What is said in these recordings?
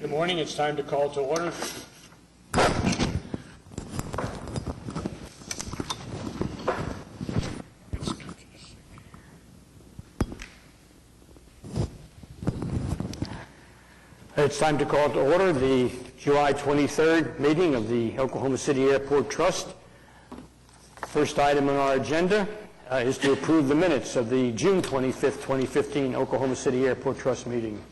Good morning. It's time to call to order. It's time to call to order the July 23rd meeting of the Oklahoma City Airport Trust. First item on our agenda is to approve the minutes of the June 25th, 2015 Oklahoma City Airport Trust meeting.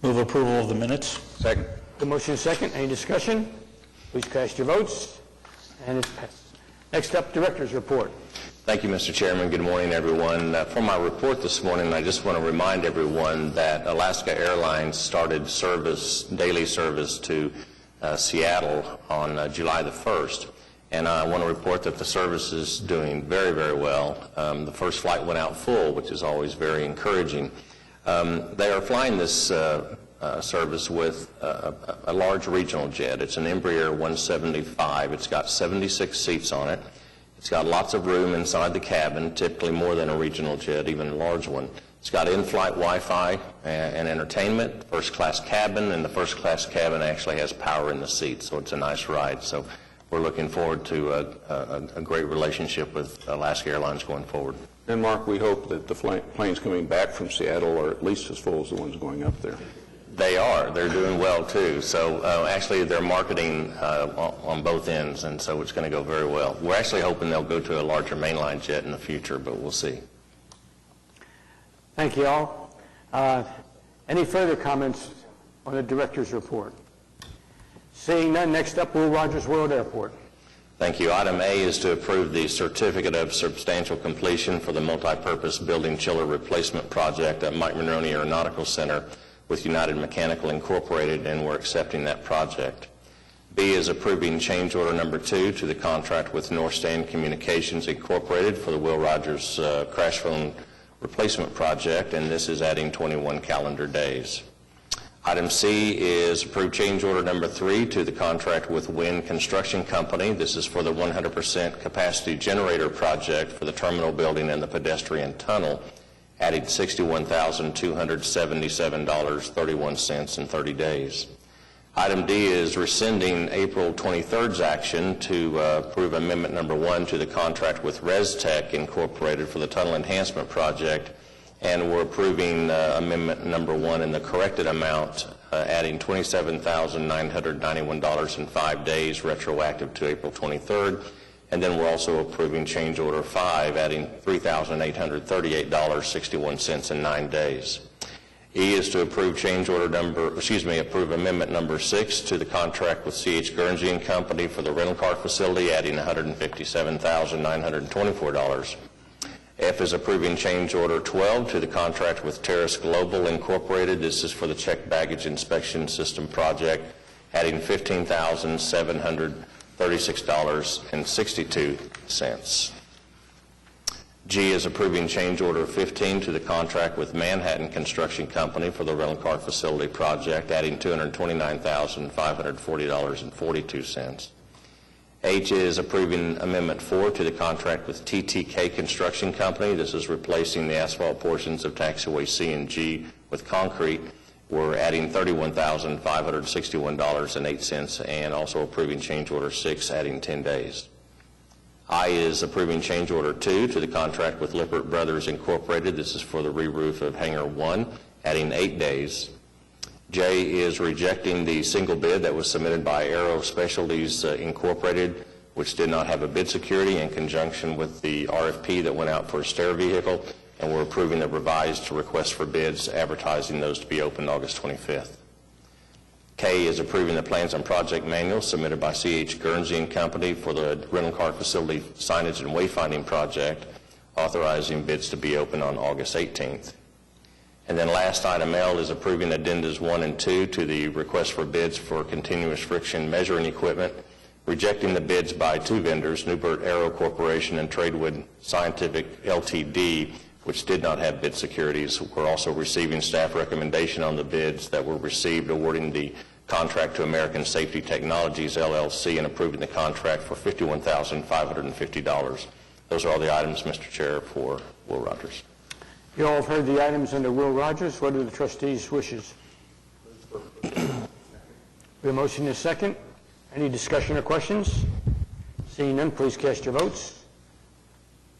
Move approval of the minutes. Second. The motion is second. Any discussion? Please cast your votes. And it's passed. Next up, Director's Report. Thank you, Mr. Chairman. Good morning, everyone. For my report this morning, I just want to remind everyone that Alaska Airlines started daily service to Seattle on July the 1st. And I want to report that the service is doing very, very well. The first flight went out full, which is always very encouraging. They are flying this service with a large regional jet. It's an Embraer 175. It's got 76 seats on it. It's got lots of room inside the cabin, typically more than a regional jet, even a large one. It's got in-flight Wi-Fi and entertainment, first-class cabin, and the first-class cabin actually has power in the seats, so it's a nice ride. So we're looking forward to a great relationship with Alaska Airlines going forward. And Mark, we hope that the planes coming back from Seattle are at least as full as the ones going up there. They are. They're doing well, too. So actually, they're marketing on both ends, and so it's going to go very well. We're actually hoping they'll go to a larger mainline jet in the future, but we'll see. Thank you all. Any further comments on the Director's Report? Seeing none, next up, Will Rogers World Airport. Thank you. Item A is to approve the Certificate of Substantial Completion for the Multipurpose Building Chiller Replacement Project at Mike Monroney Aeronautical Center with United Mechanical Incorporated, and we're accepting that project. B is approving change order number 2 to the contract with North Stand Communications Incorporated for the Will Rogers crash phone replacement project, and this is adding 21 calendar days. Item C is approve change order number 3 to the contract with Wind Construction Company. This is for the 100% capacity generator project for the terminal building and the pedestrian tunnel, adding $61,277.31 in 30 days. Item D is rescinding April 23rd's action to approve amendment number 1 to the contract with ResTech Incorporated for the tunnel enhancement project, and we're approving amendment number 1 in the corrected amount, adding $27,991 in 5 days, retroactive to April 23rd. And then we're also approving change order 5, adding $3,838.61 in 9 days. E is to approve approve amendment number 6 to the contract with C.H. Guernsey and Company for the rental car facility, adding $157,924. F is approving change order 12 to the contract with Terrace Global Incorporated. This is for the checked baggage inspection system project, adding $15,736.62. G is approving change order 15 to the contract with Manhattan Construction Company for the rental car facility project, adding $229,540.42. H is approving amendment 4 to the contract with TTK Construction Company. This is replacing the asphalt portions of taxiway C and G with concrete. We're adding $31,561.08, and also approving change order 6, adding 10 days. I is approving change order 2 to the contract with Lippert Brothers Incorporated. This is for the re-roof of Hangar 1, adding 8 days. J is rejecting the single bid that was submitted by Aero Specialties Incorporated, which did not have a bid security, in conjunction with the RFP that went out for a stair vehicle, and we're approving the revised request for bids, advertising those to be opened August 25th. K is approving the plans and project manual submitted by C.H. Guernsey and Company for the rental car facility signage and wayfinding project, authorizing bids to be open on August 18th. And then last item L is approving addendas 1 and 2 to the request for bids for continuous friction measuring equipment, rejecting the bids by 2 vendors, Newbert Aero Corporation and Tradewood Scientific Ltd., which did not have bid securities. We're also receiving staff recommendation on the bids that were received, awarding the contract to American Safety Technologies, LLC, and approving the contract for $51,550. Those are all the items, Mr. Chair, for Will Rogers. You all have heard the items under Will Rogers. What are the trustees' wishes? We have a motion and a second. Any discussion or questions? Seeing none, please cast your votes.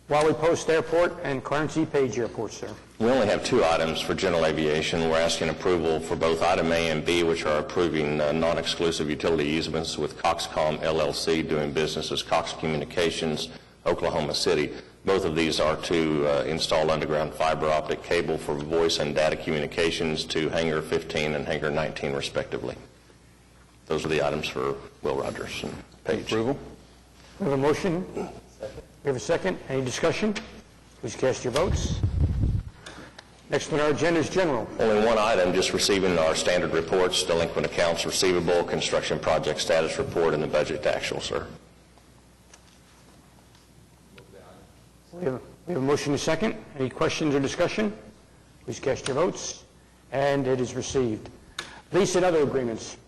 Wally Post Airport and Clarence E. Page Airport, sir. We only have two items for general aviation. We're asking approval for both item A and B, which are approving non-exclusive utility easements with Coxcom LLC, doing business as Cox Communications, Oklahoma City. Both of these are to install underground fiber optic cable for voice and data communications to Hangar 15 and Hangar 19, respectively. Those are the items for Will Rogers and Page. Approval? We have a motion. We have a second. Any discussion? Please cast your votes. Next on our agenda is general. Only one item, just receiving our standard reports, delinquent accounts receivable, construction project status report, and the budget to actual, sir. We have a motion and a second. Any questions or discussion? Please cast your votes. And it is received. Lease and other agreements.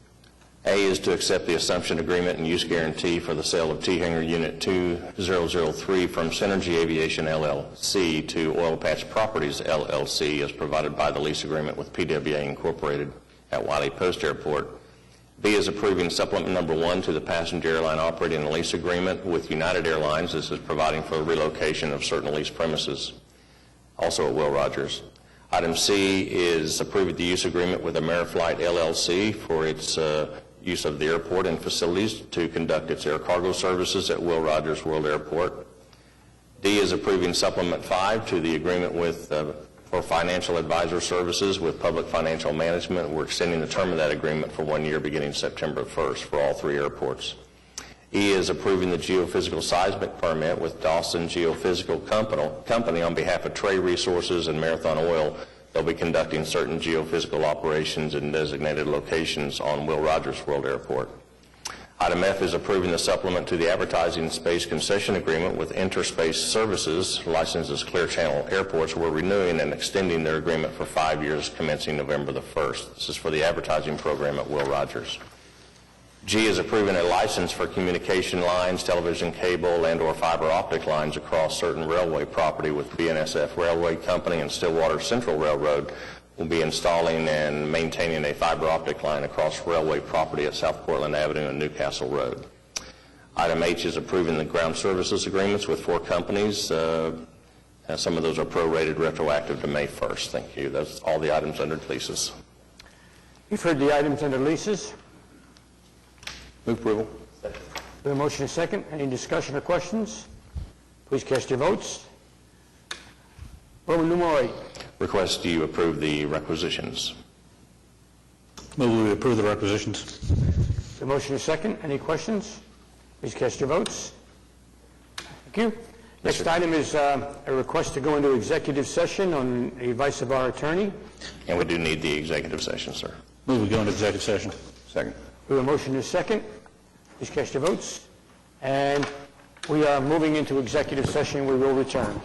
A is to accept the assumption agreement and use guarantee for the sale of T-Hangar Unit 2003 from Synergy Aviation LLC to Oil Patch Properties LLC as provided by the lease agreement with PWA Incorporated at Wiley Post Airport. B is approving supplement number 1 to the passenger airline operating a lease agreement with United Airlines. This is providing for the relocation of certain lease premises, also at Will Rogers. Item C is approving the use agreement with Ameriflight LLC for its use of the airport and facilities to conduct its air cargo services at Will Rogers World Airport. D is approving supplement 5 to the agreement with for financial advisor services with Public Financial Management. We're extending the term of that agreement for 1 year beginning September 1st for all 3 airports. E is approving the geophysical seismic permit with Dawson Geophysical Company on behalf of Trey Resources and Marathon Oil. They'll be conducting certain geophysical operations in designated locations on Will Rogers World Airport. Item F is approving the supplement to the advertising space concession agreement with Interspace Services, licensed as Clear Channel Airports. We're renewing and extending their agreement for 5 years commencing November the 1st. This is for the advertising program at Will Rogers. G is approving a license for communication lines, television cable, and/or fiber optic lines across certain railway property with BNSF Railway Company and Stillwater Central Railroad. Will be installing and maintaining a fiber optic line across railway property at South Portland Avenue and Newcastle Road. Item H is approving the ground services agreements with 4 companies. Some of those are prorated retroactive to May 1st. Thank you. That's all the items under leases. You've heard the items under leases. Move approval. We have a motion and a second. Any discussion or questions? Please cast your votes. Roman numeral 8. Request you approve the requisitions. Move we approve the requisitions. The motion is second. Any questions? Please cast your votes. Thank you. Next item is a request to go into executive session on the advice of our attorney. And we do need the executive session, sir. Move we go into executive session. Second. We have a motion is second. Please cast your votes. And we are moving into executive session. We will return.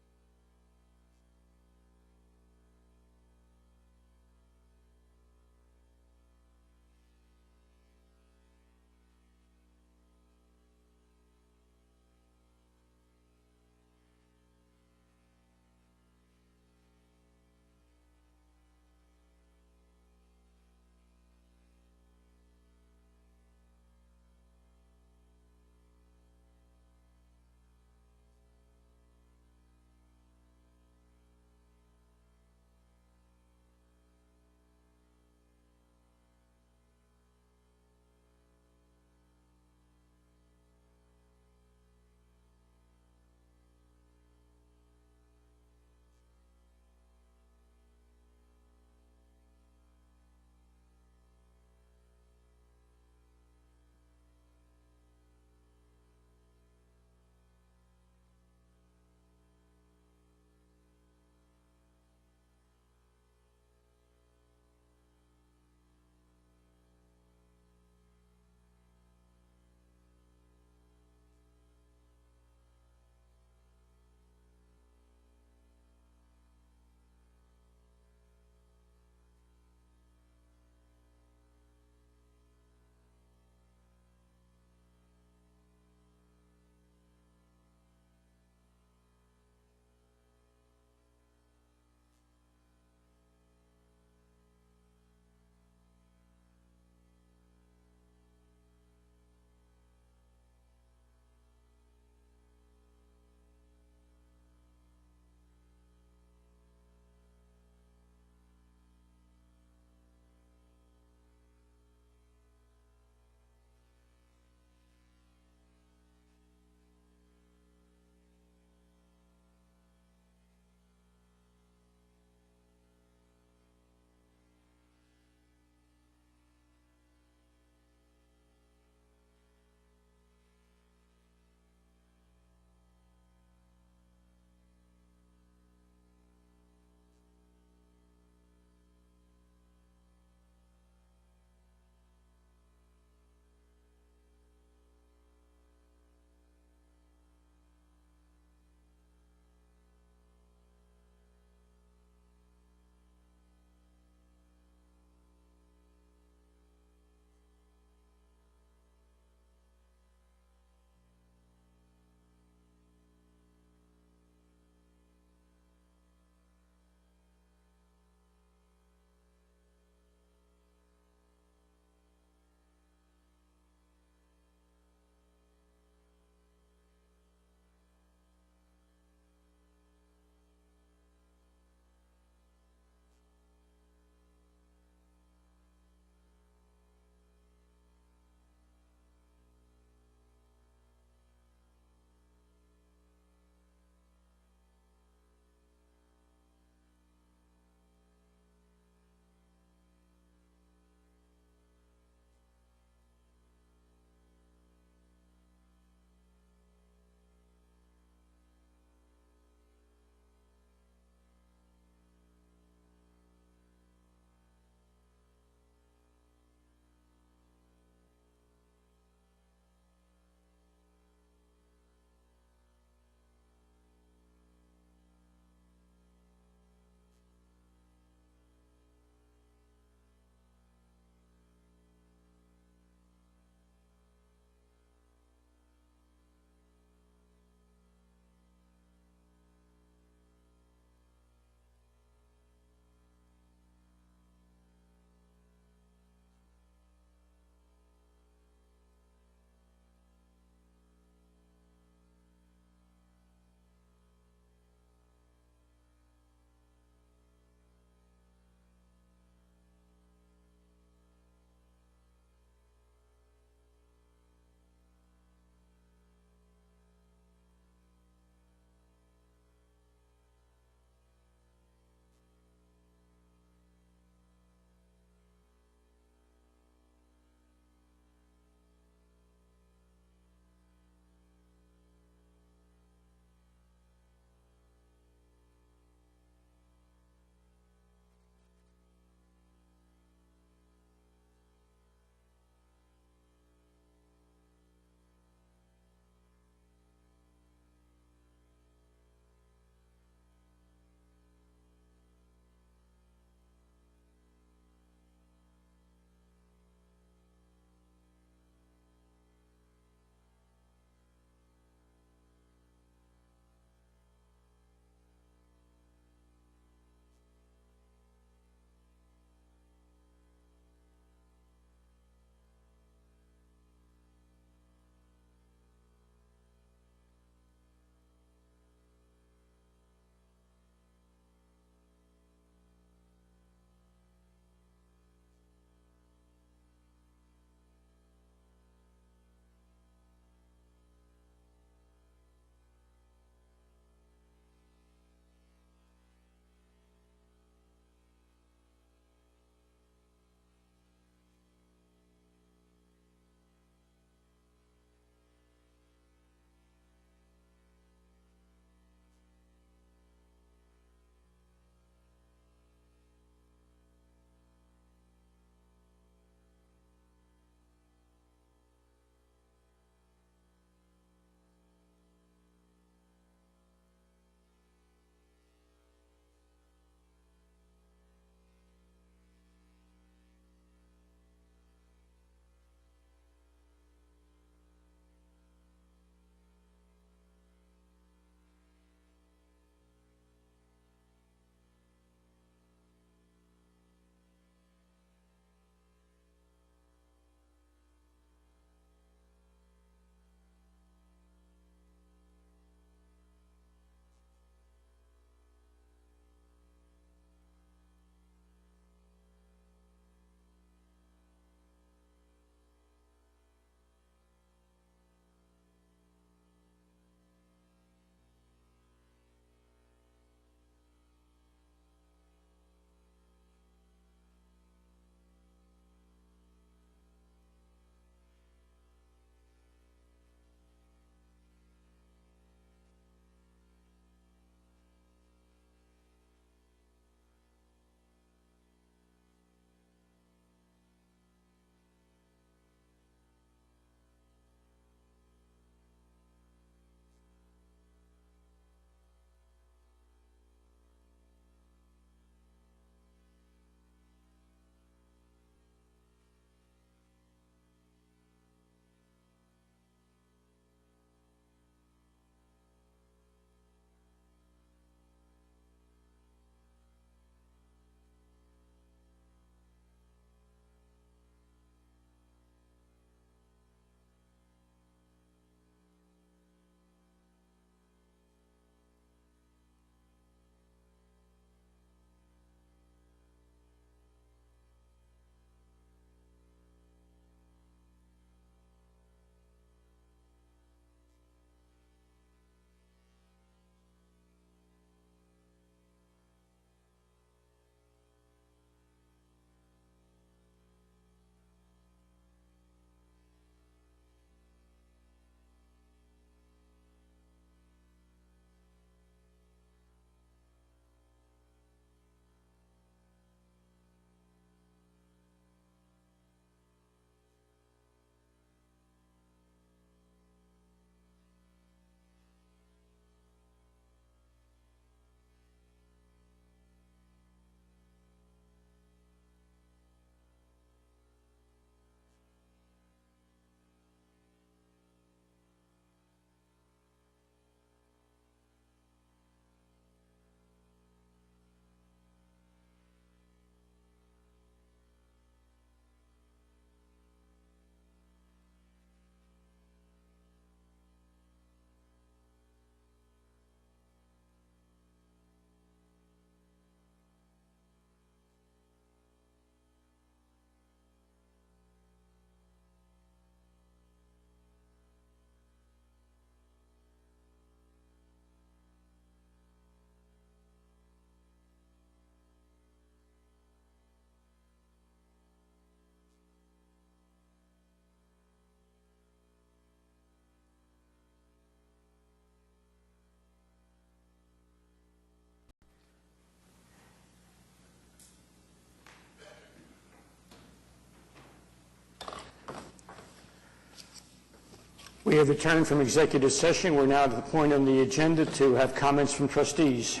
We have returned from executive session. We're now at the point on the agenda to have comments from trustees.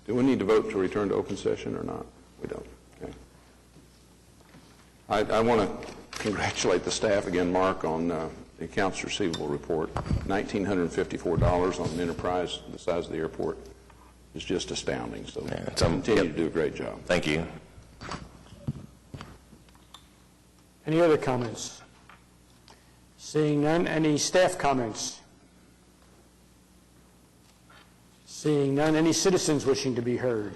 Do we need to vote to return to open session or not? We don't. Okay. I want to congratulate the staff again, Mark, on the accounts receivable report. $1,954 on an enterprise the size of the airport is just astounding. So continue to do a great job. Thank you. Any other comments? Seeing none, any staff comments? Seeing none, any citizens wishing to be heard?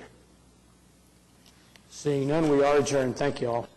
Seeing none, we are adjourned. Thank you all.